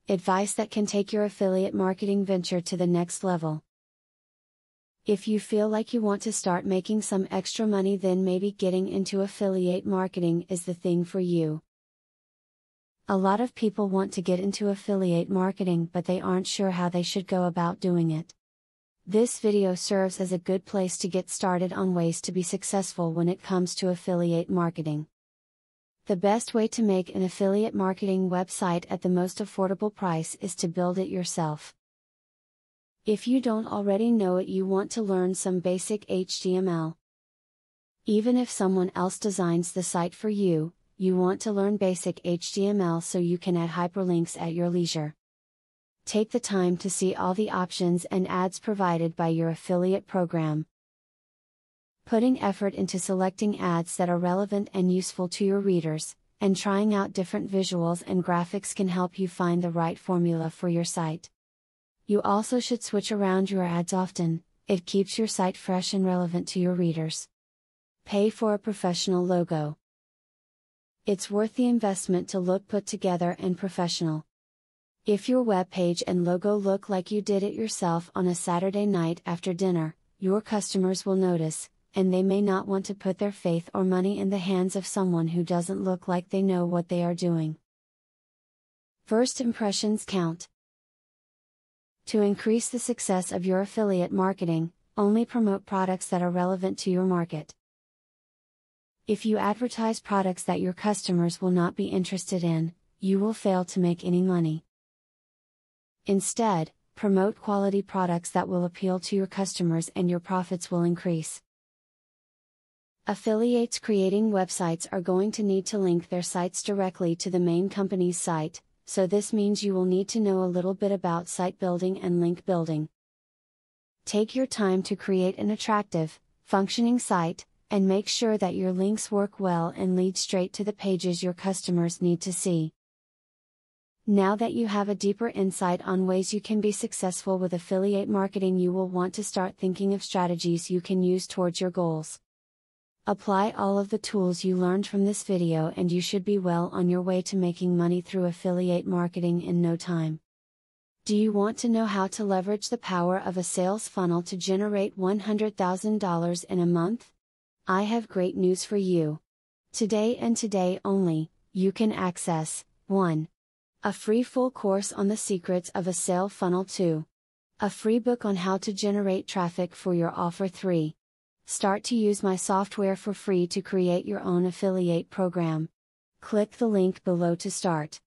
Advice that can take your affiliate marketing venture to the next level. If you feel like you want to start making some extra money, then maybe getting into affiliate marketing is the thing for you. A lot of people want to get into affiliate marketing, but they aren't sure how they should go about doing it. This video serves as a good place to get started on ways to be successful when it comes to affiliate marketing. The best way to make an affiliate marketing website at the most affordable price is to build it yourself. If you don't already know it, you want to learn some basic HTML. Even if someone else designs the site for you, you want to learn basic HTML so you can add hyperlinks at your leisure. Take the time to see all the options and ads provided by your affiliate program. Putting effort into selecting ads that are relevant and useful to your readers, and trying out different visuals and graphics can help you find the right formula for your site. You also should switch around your ads often. It keeps your site fresh and relevant to your readers. Pay for a professional logo. It's worth the investment to look put together and professional. If your web page and logo look like you did it yourself on a Saturday night after dinner, your customers will notice, and they may not want to put their faith or money in the hands of someone who doesn't look like they know what they are doing. First impressions count. To increase the success of your affiliate marketing, only promote products that are relevant to your market. If you advertise products that your customers will not be interested in, you will fail to make any money. Instead, promote quality products that will appeal to your customers and your profits will increase. Affiliates creating websites are going to need to link their sites directly to the main company's site, so this means you will need to know a little bit about site building and link building. Take your time to create an attractive, functioning site, and make sure that your links work well and lead straight to the pages your customers need to see. Now that you have a deeper insight on ways you can be successful with affiliate marketing, you will want to start thinking of strategies you can use towards your goals. Apply all of the tools you learned from this video and you should be well on your way to making money through affiliate marketing in no time. Do you want to know how to leverage the power of a sales funnel to generate $100,000 in a month? I have great news for you. Today and today only, you can access 1. A free full course on the secrets of a sale funnel. 2. A free book on how to generate traffic for your offer. 3. Start to use my software for free to create your own affiliate program. Click the link below to start.